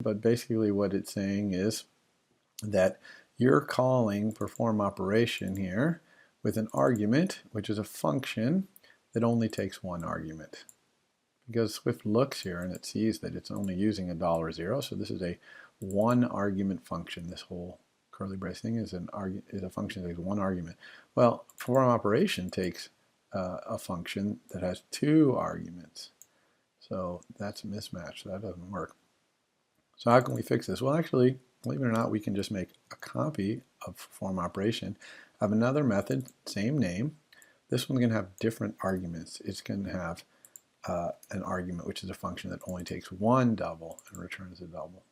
but basically what it's saying is that you're calling perform operation here with an argument, which is a function that only takes one argument. Because Swift looks here and it sees that it's only using $0, so this is a one argument function. This whole curly brace thing is a function that takes one argument. Well, perform operation takes a function that has two arguments. So that's a mismatch. So that doesn't work. So how can we fix this? Well, actually, believe it or not, we can just make a copy of perform operation of another method, same name. This one's going to have different arguments. It's going to have an argument, which is a function that only takes one double and returns a double.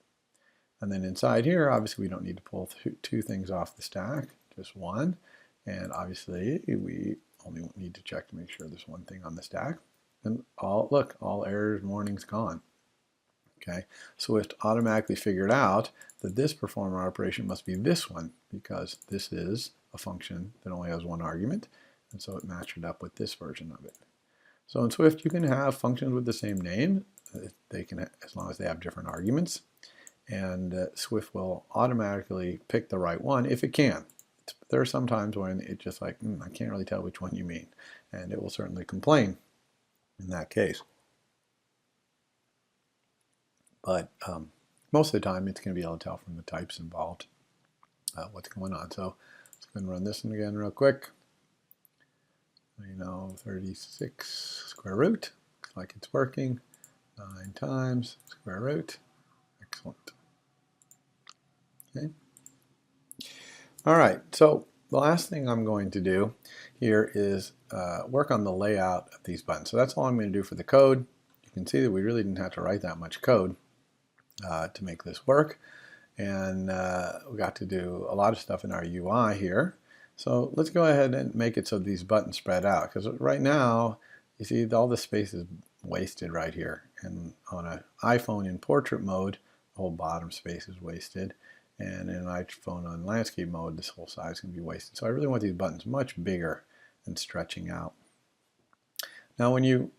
And then inside here, obviously, we don't need to pull two things off the stack, just one. And obviously, we only need to check to make sure there's one thing on the stack. And all errors, warnings gone. Okay, Swift automatically figured out that this perform operation must be this one because this is a function that only has one argument, and so it matched it up with this version of it. So in Swift, you can have functions with the same name. They can, as long as they have different arguments, and Swift will automatically pick the right one if it can. There are some times when it's just like, I can't really tell which one you mean, and it will certainly complain in that case. But most of the time, it's going to be able to tell from the types involved what's going on. So let's go and run this one again real quick. 36 square root. Looks like it's working. 9 times square root. Excellent. Okay. All right. So the last thing I'm going to do here is work on the layout of these buttons. So that's all I'm going to do for the code. You can see that we really didn't have to write that much code to make this work, and we got to do a lot of stuff in our UI here. So let's go ahead and make it so these buttons spread out, because right now you see all the space is wasted right here, and on an iPhone in portrait mode the whole bottom space is wasted, and in an iPhone on landscape mode this whole side is going to be wasted. So I really want these buttons much bigger and stretching out. Now when you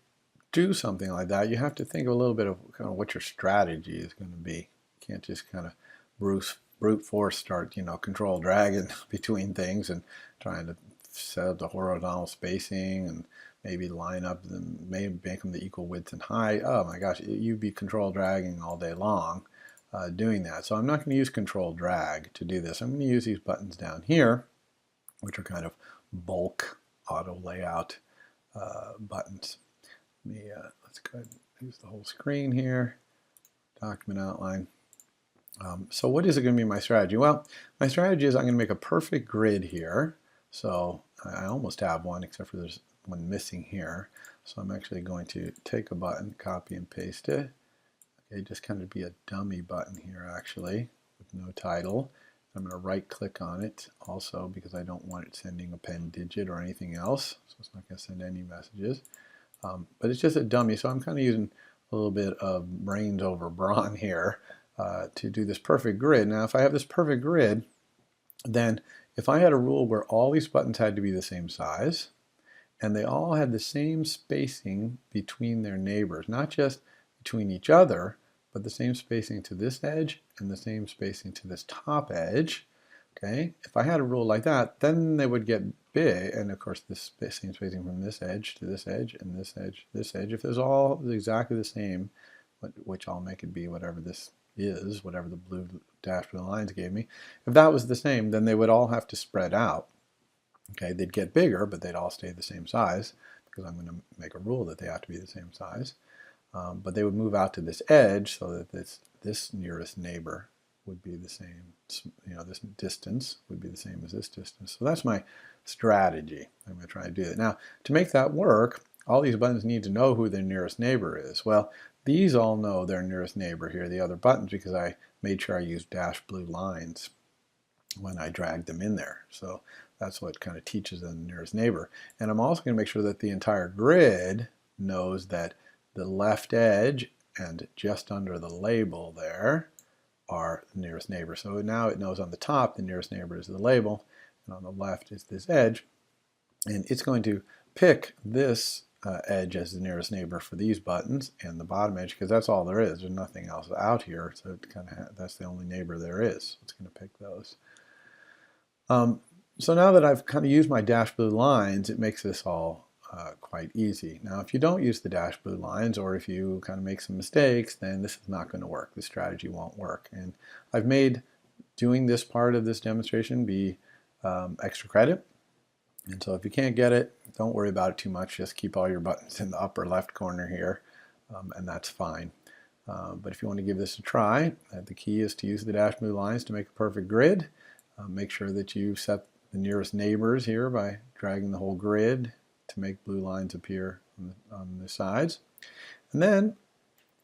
do something like that, you have to think a little bit of kind of what your strategy is going to be. You can't just kind of brute force start, control dragging between things and trying to set up the horizontal spacing and maybe line up and maybe make them the equal width and height. Oh my gosh, you'd be control dragging all day long doing that. So I'm not going to use control drag to do this. I'm going to use these buttons down here, which are kind of bulk auto layout buttons. Let's go ahead and use the whole screen here, document outline. So what is it going to be my strategy? Well, my strategy is I'm going to make a perfect grid here. So I almost have one, except for there's one missing here. So I'm actually going to take a button, copy and paste it. Okay, just kind of be a dummy button here actually, with no title. I'm going to right click on it also because I don't want it sending a pen digit or anything else. So it's not going to send any messages. But it's just a dummy, so I'm kind of using a little bit of brains over brawn here to do this perfect grid. Now if I have this perfect grid, then if I had a rule where all these buttons had to be the same size and they all had the same spacing between their neighbors, not just between each other, but the same spacing to this edge and the same spacing to this top edge, okay? If I had a rule like that, then they would get big, and of course this same spacing from this edge to this edge and this edge to this edge. If it's all exactly the same, which I'll make it be whatever this is, whatever the blue dash with the lines gave me, if that was the same, then they would all have to spread out. Okay, they'd get bigger, but they'd all stay the same size because I'm going to make a rule that they have to be the same size. But they would move out to this edge so that this nearest neighbor would be the same, this distance would be the same as this distance. So that's my strategy. I'm going to try to do that. Now, to make that work, all these buttons need to know who their nearest neighbor is. Well, these all know their nearest neighbor here, the other buttons, because I made sure I used dash blue lines when I dragged them in there. So that's what kind of teaches them the nearest neighbor. And I'm also going to make sure that the entire grid knows that the left edge and just under the label there are the nearest neighbor. So now it knows on the top the nearest neighbor is the label, and on the left is this edge. And it's going to pick this edge as the nearest neighbor for these buttons and the bottom edge, because that's all there is. There's nothing else out here, so it that's the only neighbor there is. It's going to pick those. So now that I've kind of used my dash blue lines, it makes this all quite easy. Now, if you don't use the dash blue lines, or if you kind of make some mistakes, then this is not going to work. This strategy won't work. And I've made doing this part of this demonstration be extra credit. And so if you can't get it, don't worry about it too much. Just keep all your buttons in the upper left corner here, and that's fine. But if you want to give this a try, the key is to use the dash blue lines to make a perfect grid. Make sure that you set the nearest neighbors here by dragging the whole grid to make blue lines appear on the sides. And then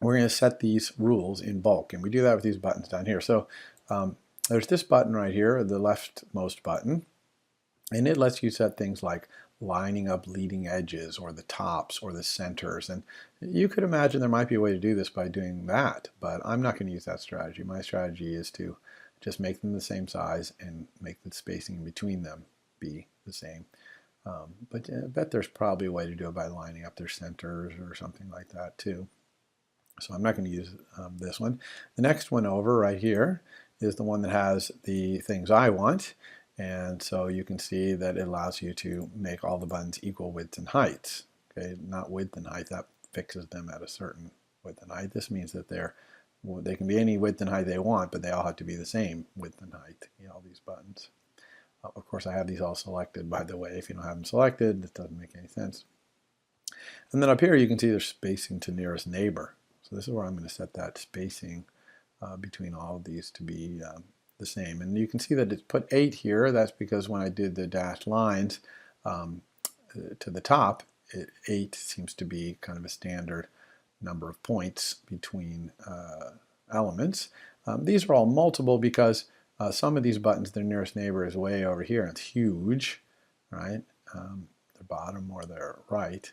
we're going to set these rules in bulk, and we do that with these buttons down here. So there's this button right here, the leftmost button, and it lets you set things like lining up leading edges or the tops or the centers. And you could imagine there might be a way to do this by doing that, but I'm not going to use that strategy. My strategy is to just make them the same size and make the spacing in between them be the same. But I bet there's probably a way to do it by lining up their centers or something like that too. So I'm not going to use this one. The next one over right here is the one that has the things I want. And so you can see that it allows you to make all the buttons equal widths and heights. Okay, not width and height, that fixes them at a certain width and height. This means that they can be any width and height they want, but they all have to be the same width and height, all these buttons. Of course, I have these all selected, by the way. If you don't have them selected, it doesn't make any sense. And then up here, you can see there's spacing to nearest neighbor. So this is where I'm going to set that spacing between all of these to be the same. And you can see that it's put 8 here. That's because when I did the dashed lines to the top, 8 seems to be kind of a standard number of points between elements. These are all multiple because some of these buttons, their nearest neighbor is way over here, and it's huge, right? Their bottom or their right.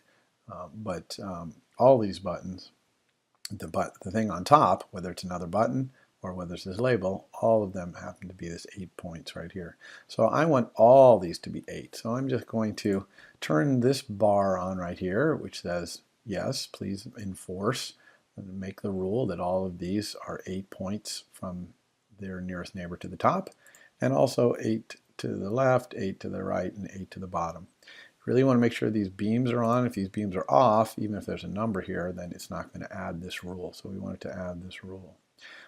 But all these buttons, the thing on top, whether it's another button or whether it's this label, all of them happen to be this 8 points right here. So I want all these to be 8. So I'm just going to turn this bar on right here, which says, yes, please enforce and make the rule that all of these are 8 points from their nearest neighbor to the top, and also 8 to the left, 8 to the right, and 8 to the bottom. You really want to make sure these beams are on. If these beams are off, even if there's a number here, then it's not going to add this rule. So we want it to add this rule.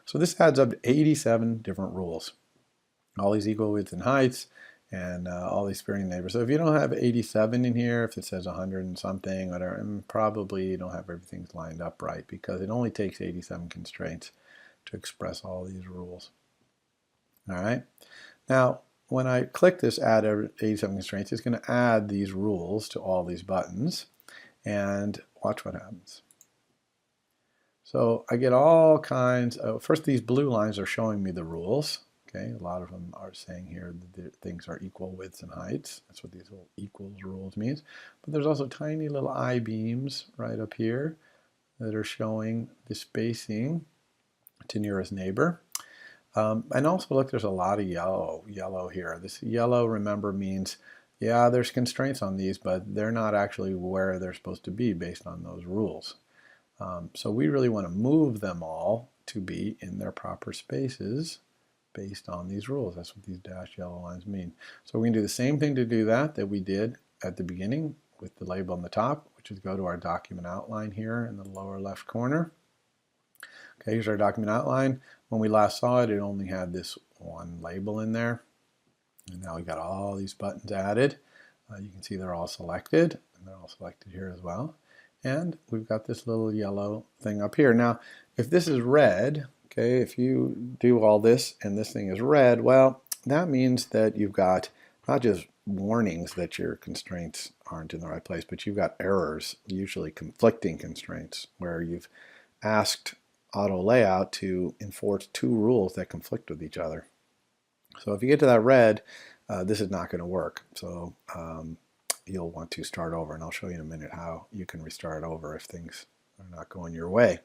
So this adds up to 87 different rules. All these equal widths and heights, and all these sparing neighbors. So if you don't have 87 in here, if it says 100 and something, whatever, probably you don't have everything lined up right, because it only takes 87 constraints to express all these rules. All right. Now, when I click this add 87 constraints, it's going to add these rules to all these buttons, and watch what happens. So I get all kinds of, first these blue lines are showing me the rules. Okay, a lot of them are saying here that things are equal widths and heights. That's what these little equals rules means. But there's also tiny little I-beams right up here that are showing the spacing to nearest neighbor. And also look, there's a lot of yellow here. This yellow, remember, means, yeah, there's constraints on these, but they're not actually where they're supposed to be based on those rules. So we really want to move them all to be in their proper spaces based on these rules. That's what these dashed yellow lines mean. So we can do the same thing to do that we did at the beginning with the label on the top, which is go to our document outline here in the lower left corner. Okay, here's our document outline. When we last saw it, it only had this one label in there. And now we got all these buttons added. You can see they're all selected, and they're all selected here as well. And we've got this little yellow thing up here. Now, if this is red, okay, if you do all this and this thing is red, well, that means that you've got not just warnings that your constraints aren't in the right place, but you've got errors, usually conflicting constraints, where you've asked auto layout to enforce 2 rules that conflict with each other. So if you get to that red, this is not going to work. So you'll want to start over, and I'll show you in a minute how you can restart over if things are not going your way.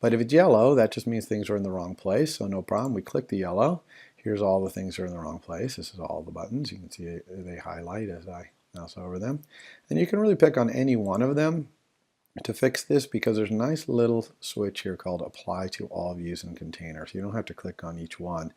But if it's yellow, that just means things are in the wrong place, so no problem. We click the yellow. Here's all the things that are in the wrong place. This is all the buttons. You can see they highlight as I mouse over them. And you can really pick on any one of them to fix this because there's a nice little switch here called Apply to All Views and Containers. You don't have to click on each one.